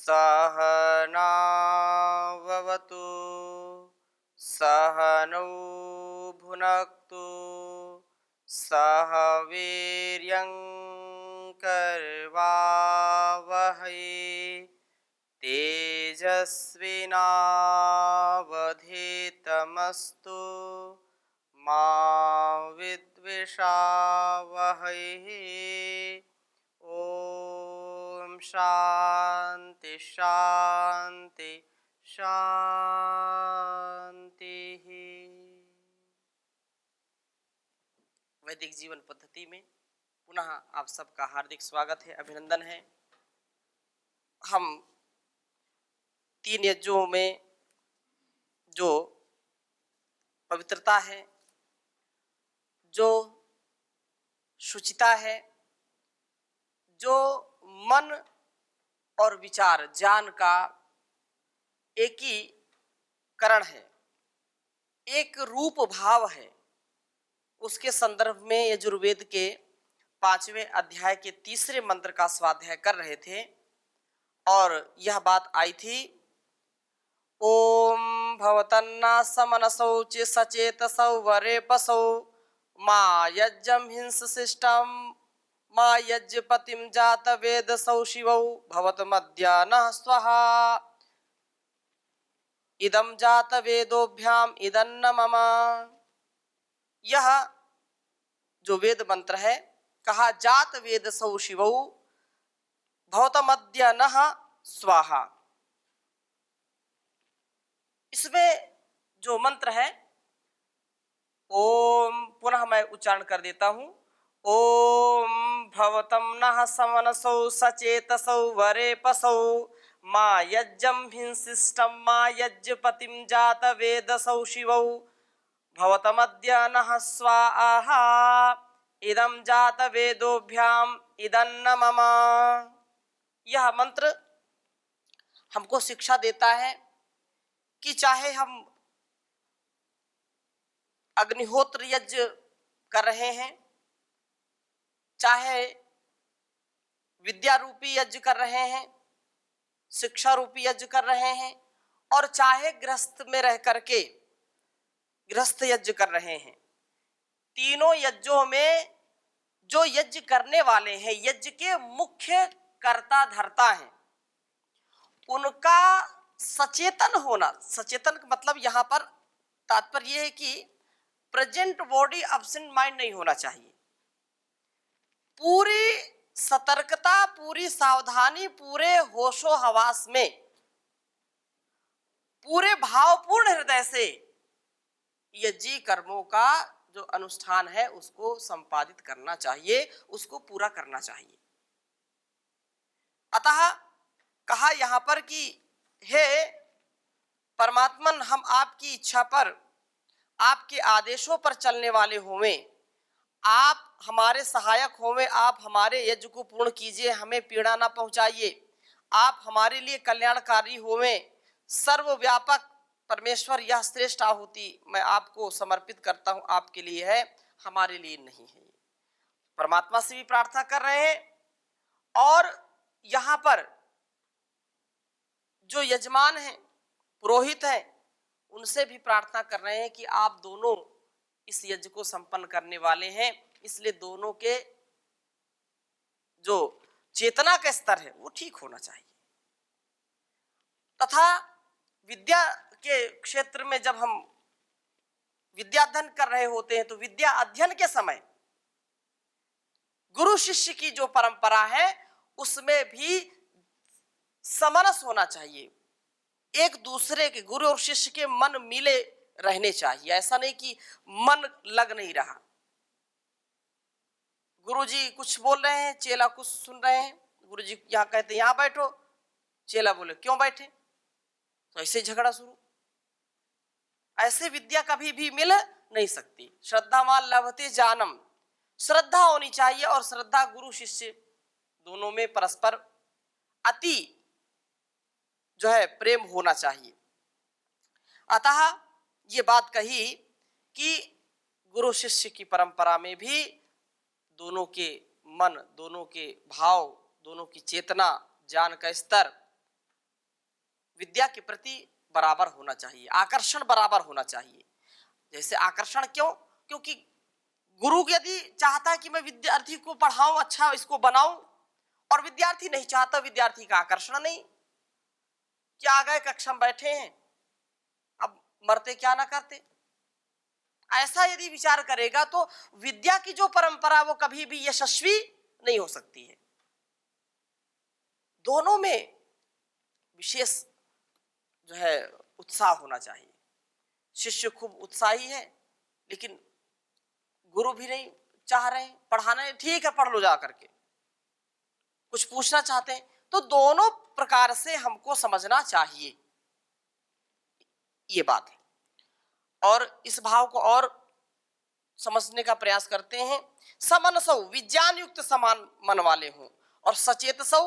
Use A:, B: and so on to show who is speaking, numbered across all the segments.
A: सहनाववतु सहनौ भुनक्तु सह वीर्यं करवावहै तेजस्विनावधीतमस्तु मा विद्विषावहै। ओम शांति शांति शांति। वैदिक जीवन पद्धति में पुनः आप सबका हार्दिक स्वागत है, अभिनंदन है। हम 3 यज्ञों में जो पवित्रता है, जो शुचिता है, जो मन और विचार ज्ञान का एकीकरण है, एक रूप भाव है, उसके संदर्भ में यजुर्वेद के 5वें अध्याय के 3रे मंत्र का स्वाध्याय कर रहे थे और यह बात आई थी, ओम भवतन्ना समनसौ च सचेतसौ वरेपसौ मा यज्ञं हिंस शिष्टं मा यज्ञपतिं जात वेदसौ शिवौ भवतमद्यानः स्वहा इदं जात वेदोभ्याम इदन्न मम। यह जो वेद मंत्र है, कहा जात वेदसौ शिवौ भवतमद्यानः स्वाहा। इसमें जो मंत्र है, ओम, पुनः मैं उच्चारण कर देता हूं, ओम भवतम नः समनसौ सचेतसौ वरेपसौ मा यज्ञं हिंसिष्टं मा यज्ञपतिं जात वेदसौ शिवौ भवतमद्य नः स्वाहा इदं जात वेदोभ्याम इदन्न मम। यह मंत्र हमको शिक्षा देता है कि चाहे हम अग्निहोत्र यज्ञ कर रहे हैं, चाहे विद्या रूपी यज्ञ कर रहे हैं, शिक्षा रूपी यज्ञ कर रहे हैं, और चाहे गृहस्थ में रह करके गृहस्थ यज्ञ कर रहे हैं, तीनों यज्ञों में जो यज्ञ करने वाले हैं, यज्ञ के मुख्य कर्ता धर्ता हैं, उनका सचेतन होना। सचेतन का मतलब यहाँ पर तात्पर्य यह है कि प्रेजेंट बॉडी एब्सेंट माइंड नहीं होना चाहिए। पूरी सतर्कता, पूरी सावधानी, पूरे होशो हवास में, पूरे भावपूर्ण हृदय से यज्ञ कर्मों का जो अनुष्ठान है उसको संपादित करना चाहिए, उसको पूरा करना चाहिए। अतः कहा यहाँ पर कि हे परमात्मन, हम आपकी इच्छा पर, आपके आदेशों पर चलने वाले होवें, आप हमारे सहायक होवें, आप हमारे यज्ञ को पूर्ण कीजिए, हमें पीड़ा ना पहुंचाइए, आप हमारे लिए कल्याणकारी होवें। सर्वव्यापक परमेश्वर, यह श्रेष्ठ आहुति मैं आपको समर्पित करता हूं, आपके लिए है, हमारे लिए नहीं है। परमात्मा से भी प्रार्थना कर रहे हैं और यहाँ पर जो यजमान हैं, पुरोहित हैं, उनसे भी प्रार्थना कर रहे हैं कि आप दोनों इस यज्ञ को संपन्न करने वाले हैं, इसलिए दोनों के जो चेतना का स्तर है वो ठीक होना चाहिए। तथा विद्या के क्षेत्र में जब हम विद्या अध्ययन कर रहे होते हैं तो विद्या अध्ययन के समय गुरु शिष्य की जो परंपरा है उसमें भी समरस होना चाहिए। एक दूसरे के, गुरु और शिष्य के मन मिले रहने चाहिए। ऐसा नहीं कि मन लग नहीं रहा, गुरुजी कुछ बोल रहे हैं, चेला कुछ सुन रहे हैं, गुरुजी यहाँ कहते यहाँ बैठो, चेला बोले क्यों बैठे, तो ऐसे झगड़ा शुरू। ऐसे विद्या कभी भी मिल नहीं सकती। श्रद्धावान लभते जानम, श्रद्धा होनी चाहिए और श्रद्धा गुरु शिष्य दोनों में परस्पर अति जो है प्रेम होना चाहिए। अतः ये बात कही कि गुरु शिष्य की परंपरा में भी दोनों के मन, दोनों के भाव, दोनों की चेतना, ज्ञान का स्तर विद्या के प्रति बराबर होना चाहिए, आकर्षण बराबर होना चाहिए। जैसे आकर्षण क्यों? क्योंकि गुरु यदि चाहता है कि मैं विद्यार्थी को पढ़ाऊं, अच्छा इसको बनाऊं, और विद्यार्थी नहीं चाहता, विद्यार्थी का आकर्षण नहीं, क्या आ गए कक्षा में बैठे हैं, अब मरते क्या ना करते, ऐसा यदि विचार करेगा तो विद्या की जो परंपरा वो कभी भी यशस्वी नहीं हो सकती है। दोनों में विशेष जो है उत्साह होना चाहिए। शिष्य खूब उत्साही है, लेकिन गुरु भी नहीं चाह रहे हैं पढ़ाना है, ठीक है पढ़ लो जा करके, कुछ पूछना चाहते हैं, तो दोनों प्रकार से हमको समझना चाहिए, ये बात है। और इस भाव को और समझने का प्रयास करते हैं। समन सौ विज्ञान युक्त समान मन वाले हों, और सचेत सौ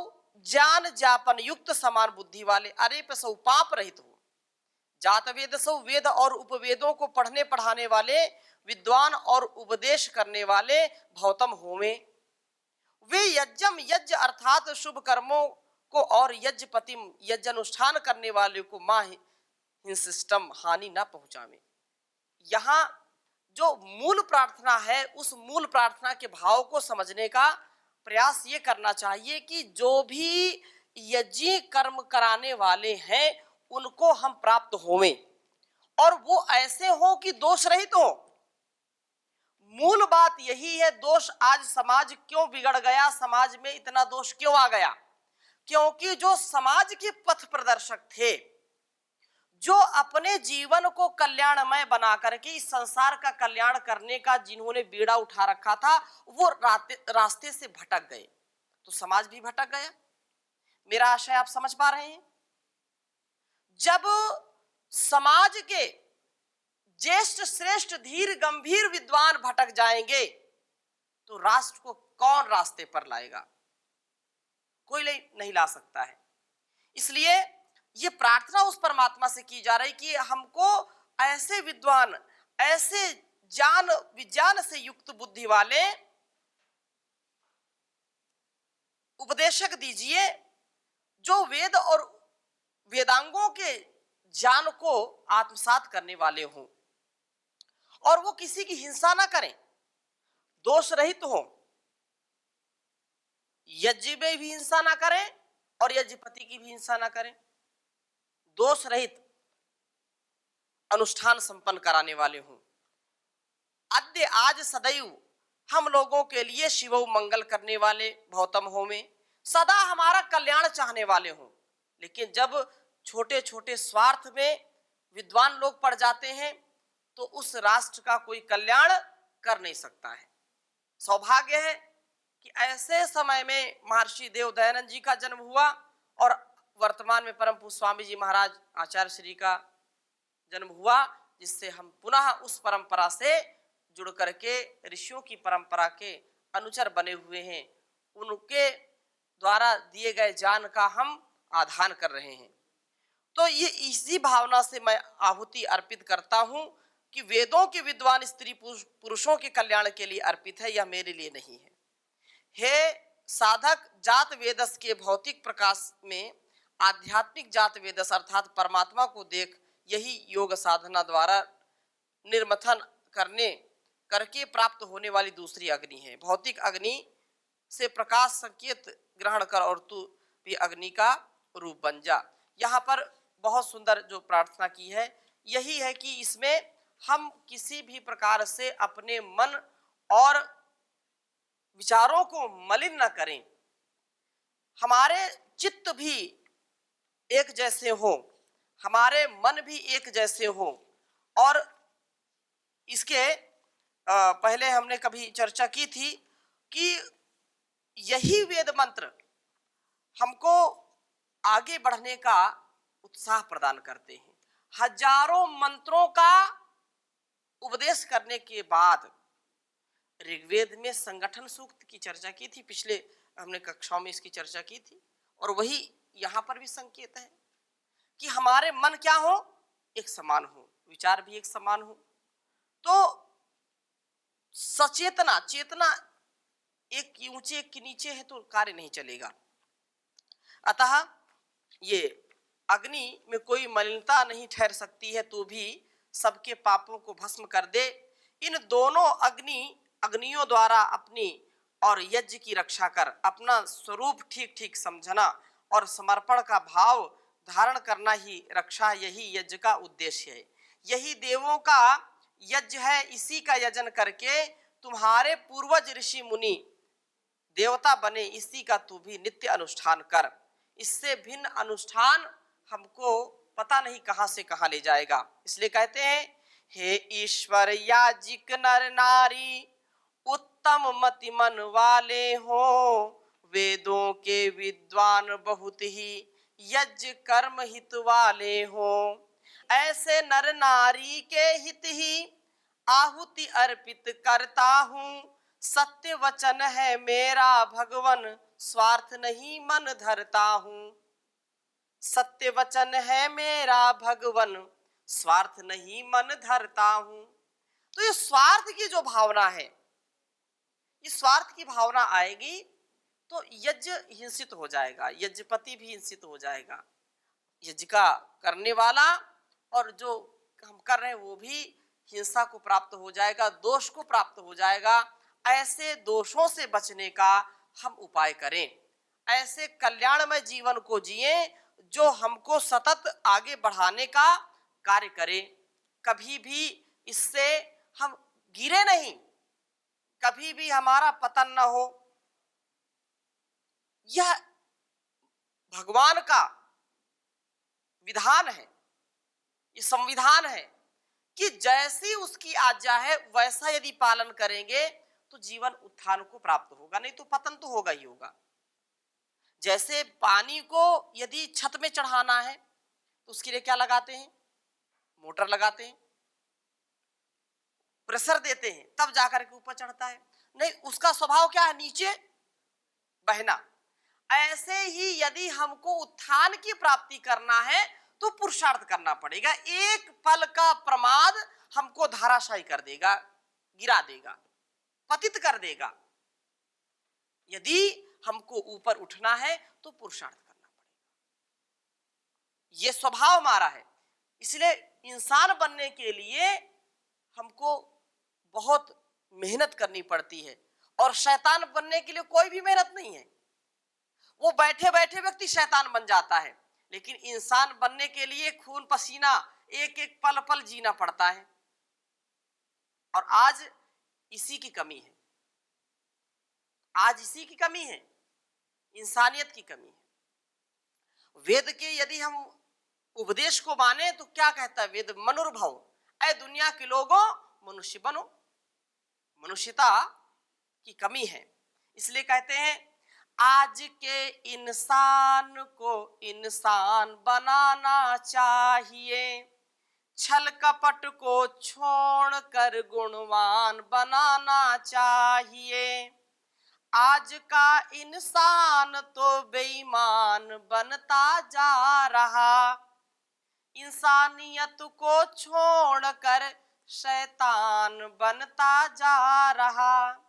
A: ज्ञान ज्ञापन युक्त समान बुद्धि वाले, अरे पे सौ पाप रहित हो। जात वेद सौ वेद और उपवेदों को पढ़ने पढ़ाने वाले, विद्वान और उपदेश करने वाले भौतम होवे। वे यज्ञम यज्ञ अर्थात शुभ कर्मों को और यज्ञपतिम यज्ञ अनुष्ठान करने वाले को माह हिंसिष्टम हानि न पहुंचावे। यहाँ जो मूल प्रार्थना है, उस मूल प्रार्थना के भाव को समझने का प्रयास ये करना चाहिए कि जो भी यज्ञ कर्म कराने वाले हैं उनको हम प्राप्त होवें, और वो ऐसे हो कि दोष रहित हो। मूल बात यही है। दोष आज समाज क्यों बिगड़ गया, समाज में इतना दोष क्यों आ गया? क्योंकि जो समाज के पथ प्रदर्शक थे, जो अपने जीवन को कल्याणमय बना करके इस संसार का कल्याण करने का जिन्होंने बीड़ा उठा रखा था, वो रास्ते से भटक गए, तो समाज भी भटक गया। मेरा आशय आप समझ पा रहे हैं? जब समाज के ज्येष्ठ श्रेष्ठ धीर गंभीर विद्वान भटक जाएंगे तो राष्ट्र को कौन रास्ते पर लाएगा? कोई नहीं ला सकता है। इसलिए ये प्रार्थना उस परमात्मा से की जा रही कि हमको ऐसे विद्वान, ऐसे ज्ञान विज्ञान से युक्त बुद्धि वाले उपदेशक दीजिए जो वेद और वेदांगों के ज्ञान को आत्मसात करने वाले हों, और वो किसी की हिंसा ना करें, दोष रहित हों, यज्ञ में भी हिंसा ना करें और यज्ञपति की भी हिंसा ना करें, दोष रहित अनुष्ठान संपन्न कराने वाले हों। अद्य आज सदैव हम लोगों के लिए शिव मंगल करने वाले भौतम हो में, सदा हमारा कल्याण चाहने वाले हों। लेकिन जब छोटे छोटे स्वार्थ में विद्वान लोग पड़ जाते हैं तो उस राष्ट्र का कोई कल्याण कर नहीं सकता है। सौभाग्य है कि ऐसे समय में महर्षि देव दयानंद जी का जन्म हुआ और वर्तमान में परम पूज्य स्वामी जी महाराज आचार्य श्री का जन्म हुआ, जिससे हम पुनः उस परंपरा से जुड़ करके ऋषियों की परंपरा के अनुचर बने हुए हैं। उनके द्वारा दिए गए ज्ञान का हम आधान कर रहे हैं। तो ये इसी भावना से मैं आहुति अर्पित करता हूं कि वेदों के विद्वान स्त्री पुरुषों के कल्याण के लिए अर्पित है, यह मेरे लिए नहीं है। हे साधक, जात वेदस के भौतिक प्रकाश में आध्यात्मिक जात वेदस अर्थात परमात्मा को देख, यही योग साधना द्वारा निर्मथन करके प्राप्त होने वाली दूसरी अग्नि है। भौतिक अग्नि से प्रकाश संकेत ग्रहण कर और तू भी अग्नि का रूप बन जा। यहाँ पर बहुत सुंदर जो प्रार्थना की है यही है कि इसमें हम किसी भी प्रकार से अपने मन और विचारों को मलिन न करें, हमारे चित्त भी एक जैसे हो, हमारे मन भी एक जैसे हो। और इसके पहले हमने कभी चर्चा की थी कि यही वेद मंत्र हमको आगे बढ़ने का उत्साह प्रदान करते हैं। हजारों मंत्रों का उपदेश करने के बाद ऋग्वेद में संगठन सूक्त की चर्चा की थी, पिछले हमने कक्षाओं में इसकी चर्चा की थी, और वही यहाँ पर भी संकेत है कि हमारे मन क्या हो, एक समान हो, विचार भी एक समान हो। तो सचेतना चेतना एक की ऊंचे एक की नीचे है तो कार्य नहीं चलेगा। अतः ये अग्नि में कोई मलिनता नहीं ठहर सकती है, तो भी सबके पापों को भस्म कर दे। इन दोनों अग्नियों द्वारा अपनी और यज्ञ की रक्षा कर अपना स्वरूप ठीक ठीक समझना और समर्पण का भाव धारण करना ही रक्षा, यही यज्ञ का उद्देश्य है। यही देवों का यज्ञ है। इसी का यजन करके तुम्हारे पूर्वज ऋषि मुनि देवता बने, इसी का तू भी नित्य अनुष्ठान कर। इससे भिन्न अनुष्ठान हमको पता नहीं कहां से कहां ले जाएगा। इसलिए कहते हैं, हे ईश्वर याजिक नर नारी उत्तम मति मन वाले हो, वेदों के विद्वान बहुत ही यज्ञ कर्म हित वाले हो। ऐसे नर नारी के हित ही आहुति अर्पित करता हूँ, सत्य वचन है मेरा भगवन स्वार्थ नहीं मन धरता हूँ। सत्य वचन है मेरा भगवन स्वार्थ नहीं मन धरता हूँ। तो ये स्वार्थ की जो भावना है, ये स्वार्थ की भावना आएगी तो यज्ञ हिंसित हो जाएगा, यज्ञपति भी हिंसित हो जाएगा। यज्ञ का करने वाला और जो हम कर रहे हैं वो भी हिंसा को प्राप्त हो जाएगा, दोष को प्राप्त हो जाएगा। ऐसे दोषों से बचने का हम उपाय करें, ऐसे कल्याणमय जीवन को जिए जो हमको सतत आगे बढ़ाने का कार्य करे। कभी भी इससे हम गिरे नहीं, कभी भी हमारा पतन न हो। यह भगवान का विधान है, ये संविधान है कि जैसी उसकी आज्ञा है वैसा यदि पालन करेंगे तो जीवन उत्थान को प्राप्त होगा, नहीं तो पतन तो होगा ही होगा। जैसे पानी को यदि छत में चढ़ाना है तो उसके लिए क्या लगाते हैं? मोटर लगाते हैं, प्रेशर देते हैं, तब जाकर के ऊपर चढ़ता है। नहीं, उसका स्वभाव क्या है? नीचे बहना। ऐसे ही यदि हमको उत्थान की प्राप्ति करना है तो पुरुषार्थ करना पड़ेगा। एक पल का प्रमाद हमको धाराशायी कर देगा, गिरा देगा, पतित कर देगा। यदि हमको ऊपर उठना है तो पुरुषार्थ करना पड़ेगा, ये स्वभाव हमारा है। इसलिए इंसान बनने के लिए हमको बहुत मेहनत करनी पड़ती है, और शैतान बनने के लिए कोई भी मेहनत नहीं है। वो बैठे बैठे व्यक्ति शैतान बन जाता है, लेकिन इंसान बनने के लिए खून पसीना एक एक पल पल जीना पड़ता है। और आज इसी की कमी है, आज इसी की कमी है, इंसानियत की कमी है। वेद के यदि हम उपदेश को माने तो क्या कहता है वेद? मनुर्भव, ऐ दुनिया के लोगों मनुष्य बनो। मनुष्यता की कमी है, इसलिए कहते हैं आज के इंसान को इंसान बनाना चाहिए, छल कपट को छोड़कर गुणवान बनाना चाहिए। आज का इंसान तो बेईमान बनता जा रहा, इंसानियत को छोड़कर शैतान बनता जा रहा।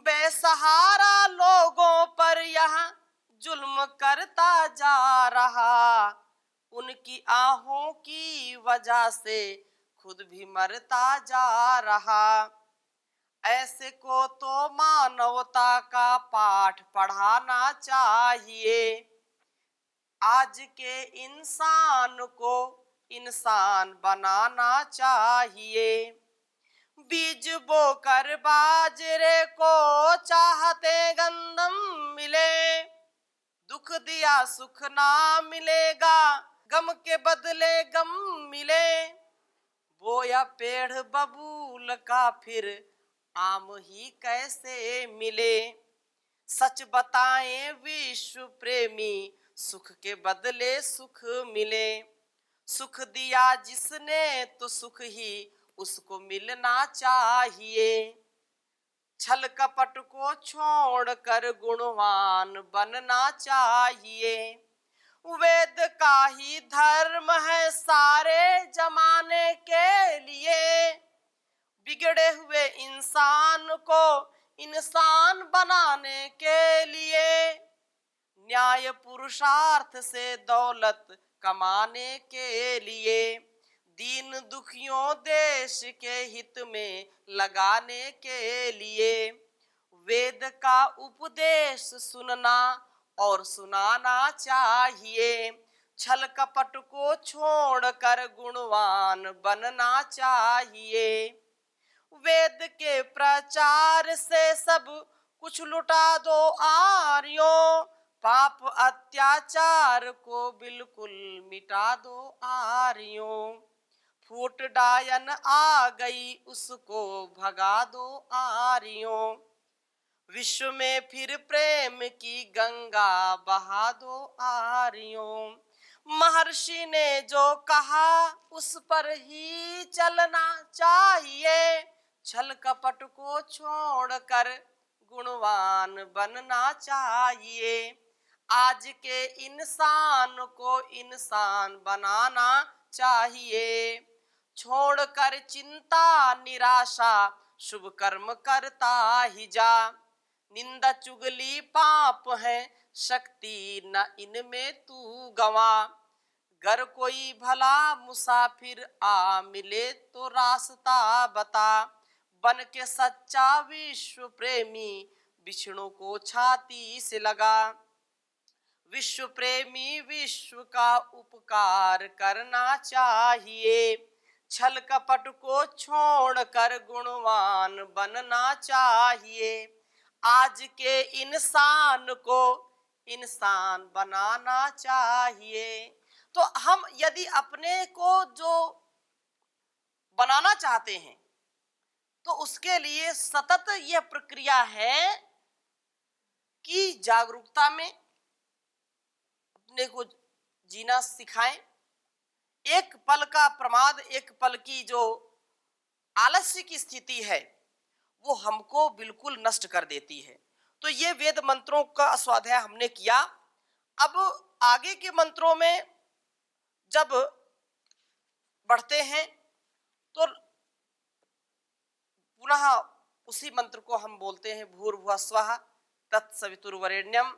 A: बेसहारा लोगों पर यह जुल्म करता जा रहा, उनकी आहों की वजह से खुद भी मरता जा रहा। ऐसे को तो मानवता का पाठ पढ़ाना चाहिए, आज के इंसान को इंसान बनाना चाहिए। बीज बोकर बाजरे को चाहते गंदम मिले, दुख दिया सुख ना मिलेगा, गम के बदले गम मिले। बोया पेड़ बबूल का फिर आम ही कैसे मिले, सच बताएं विश्व प्रेमी सुख के बदले सुख मिले। सुख दिया जिसने तो सुख ही उसको मिलना चाहिए, छल कपट को छोड़कर गुणवान बनना चाहिए। वेद का ही धर्म है सारे जमाने के लिए, बिगड़े हुए इंसान को इंसान बनाने के लिए। न्याय पुरुषार्थ से दौलत कमाने के लिए, दीन दुखियों देश के हित में लगाने के लिए। वेद का उपदेश सुनना और सुनाना चाहिए, छल कपट को छोड़कर गुणवान बनना चाहिए। वेद के प्रचार से सब कुछ लुटा दो आर्यों, पाप अत्याचार को बिल्कुल मिटा दो आर्यों। फूट डायन आ गई उसको भगा दो आर्यों, विश्व में फिर प्रेम की गंगा बहा दो आर्यों। महर्षि ने जो कहा उस पर ही चलना चाहिए, छल कपट को छोड़कर गुणवान बनना चाहिए। आज के इंसान को इंसान बनाना चाहिए, छोड़कर चिंता निराशा शुभ कर्म करता ही जा। निंदा चुगली पाप है, शक्ति न इनमें तू गवा। गर कोई भला मुसाफिर आ मिले तो रास्ता बता, बन के सच्चा विश्व प्रेमी विष्णु को छाती से लगा। विश्व प्रेमी विश्व का उपकार करना चाहिए, छल कपट को छोड़कर गुणवान बनना चाहिए। आज के इंसान को इंसान बनाना चाहिए। तो हम यदि अपने को जो बनाना चाहते हैं तो उसके लिए सतत यह प्रक्रिया है कि जागरूकता में अपने को जीना सिखाएं। एक पल का प्रमाद, एक पल की जो आलस्य की स्थिति है वो हमको बिल्कुल नष्ट कर देती है। तो ये वेद मंत्रों का स्वाध्याय हमने किया। अब आगे के मंत्रों में जब बढ़ते हैं तो पुनः उसी मंत्र को हम बोलते हैं भूर्भुवः स्वः तत्सवितुर्वरेण्यं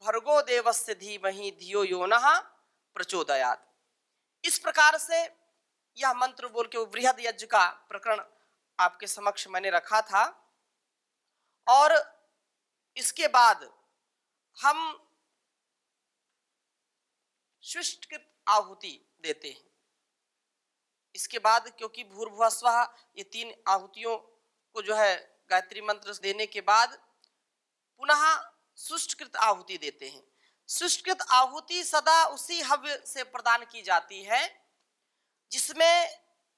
A: भर्गो देवस्य धीमहि धियो यो नः प्रचोदयात्। इस प्रकार से यह मंत्र बोल के बृहद यज्ञ का प्रकरण आपके समक्ष मैंने रखा था। और इसके बाद हम स्विष्टकृत आहुति देते हैं। इसके बाद क्योंकि भूर्भुवः स्वः ये 3 आहुतियों को जो है गायत्री मंत्र देने के बाद पुनः सुष्टकृत आहुति देते हैं। सुष्टकृत आहुति सदा उसी हव्य से प्रदान की जाती है जिसमें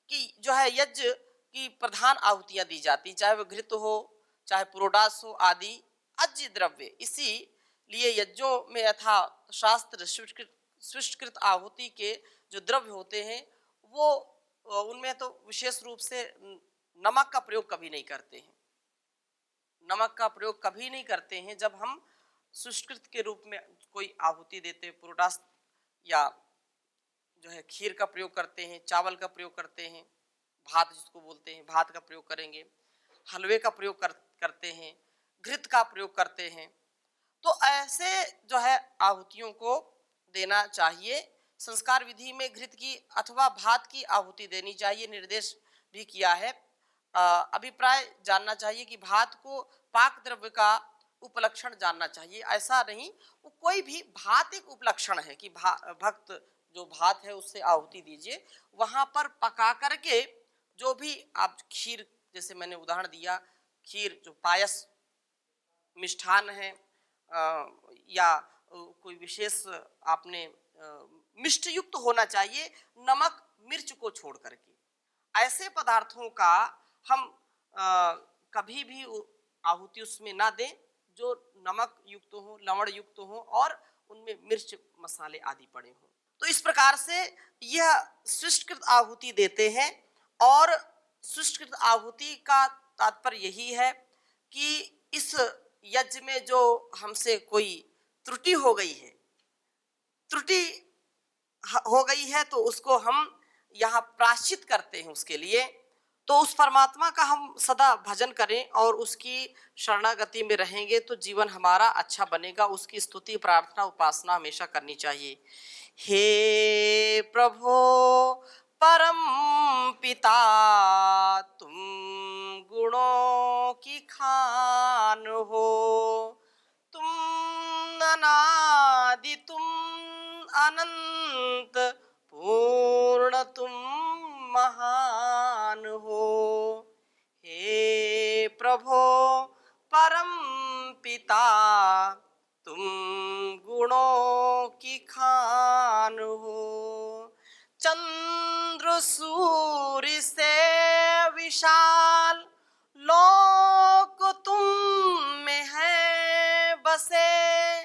A: कि जो है यज्ञ की प्रधान आहुतियां दी जाती, चाहे वह घृत हो, चाहे पुरोडास हो आदि अज्य द्रव्य। इसीलिए यज्ञों में यथा शास्त्र सुष्टकृत आहुति के जो द्रव्य होते हैं वो उनमें तो विशेष रूप से नमक का प्रयोग कभी नहीं करते हैं। नमक का प्रयोग कभी नहीं करते हैं जब हम सुष्टकृत के रूप में कोई आहुति देते हैं। पुरोडास या जो है खीर का प्रयोग करते हैं, चावल का प्रयोग करते हैं, भात जिसको बोलते हैं भात का प्रयोग करेंगे, हलवे का प्रयोग करते हैं, घृत का प्रयोग करते हैं। तो ऐसे जो है आहुतियों को देना चाहिए। संस्कार विधि में घृत की अथवा भात की आहुति देनी चाहिए, निर्देश भी किया है। अभिप्राय जानना चाहिए कि भात को पाक द्रव्य का उपलक्षण जानना चाहिए। ऐसा नहीं, वो कोई भी भात एक उपलक्षण है कि भक्त जो भात है उससे आहुति दीजिए। वहां पर पका करके जो भी आप खीर, जैसे मैंने उदाहरण दिया, खीर जो पायस मिष्ठान है या कोई विशेष आपने मिष्ट युक्त होना चाहिए, नमक मिर्च को छोड़ करके। ऐसे पदार्थों का हम कभी भी आहुति उसमें ना दें जो नमक युक्त हो, लवण युक्त हो और उनमें मिर्च मसाले आदि पड़े हों। तो इस प्रकार से यह सुष्टकृत आहुति देते हैं। और सुष्टकृत आहुति का तात्पर्य यही है कि इस यज्ञ में जो हमसे कोई त्रुटि हो गई है, तो उसको हम यहाँ प्रायश्चित करते हैं उसके लिए। तो उस परमात्मा का हम सदा भजन करें और उसकी शरणागति में रहेंगे तो जीवन हमारा अच्छा बनेगा। उसकी स्तुति प्रार्थना उपासना हमेशा करनी चाहिए। हे प्रभो परम पिता, तुम गुणों की खान हो। तुम अनादि, तुम अनंत, पूर्ण तुम महान हो। हे प्रभो परम पिता, तुम गुणों की खान हो। चंद्र सूर्य से विशाल लोक तुम में है बसे,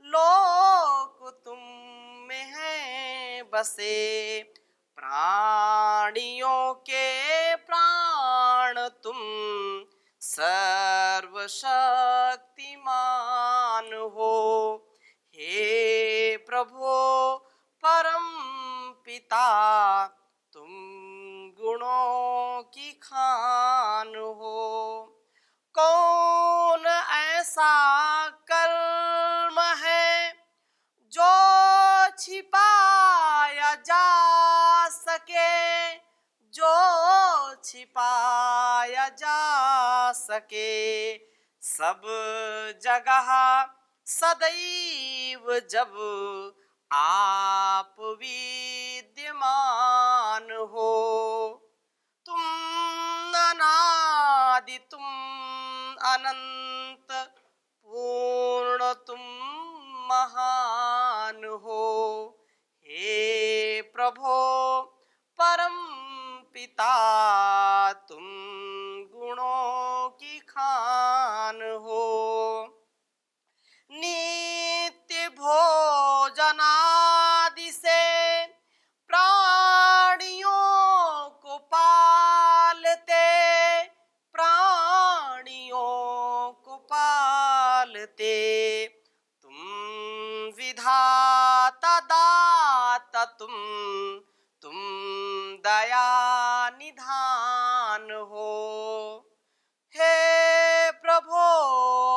A: लोक तुम में है बसे। प्राणियों के प्राण तुम, सर्वशक्तिमान हो। हे प्रभो परम पिता, तुम गुणों की खान हो। कौन ऐसा कर्म है जो छिपाया जा सके, जो छिपाया जा सके। सब जगह सदैव जब आप विद्यमान हो। तुम अनादि, तुम अनंत, पूर्ण तुम महान हो। हे प्रभो परम पिता, तुम गुणों की खान हो। नित्य भोजनादि से प्राणियों को पालते, प्राणियों को पालते। तुम विधाता दाता, तुम दया निधान हो। हे प्रभो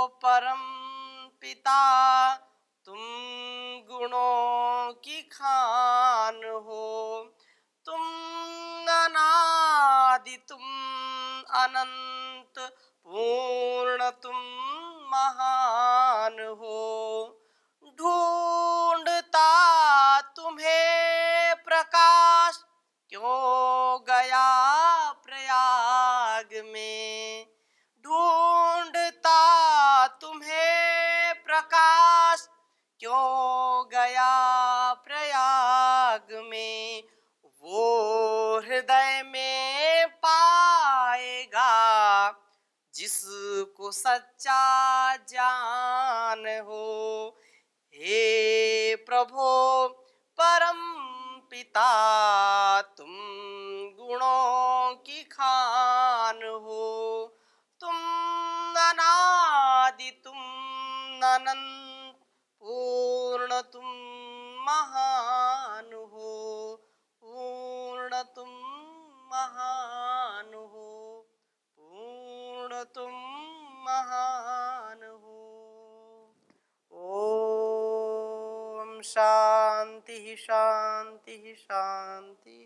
A: परम पिता, तुम गुणों की खान हो। तुम अनादि, तुम अनंत, पूर्ण तुम महान हो। ढूंढता तुम्हें प्रकाश क्यों गया प्रयाग में। ढूंढता तुम्हें प्रकाश क्यों गया प्रयाग में। वो हृदय में पाएगा जिसको सच्चा ज्ञान हो। हे प्रभो परम पिता, तुम गुणों की खान हो। तुम अनादि, तुम अनंत, पूर्ण तुम महान हो। पूर्ण तुम महान हो। पूर्ण तुम महान हो। ओम शांति शांति शांति।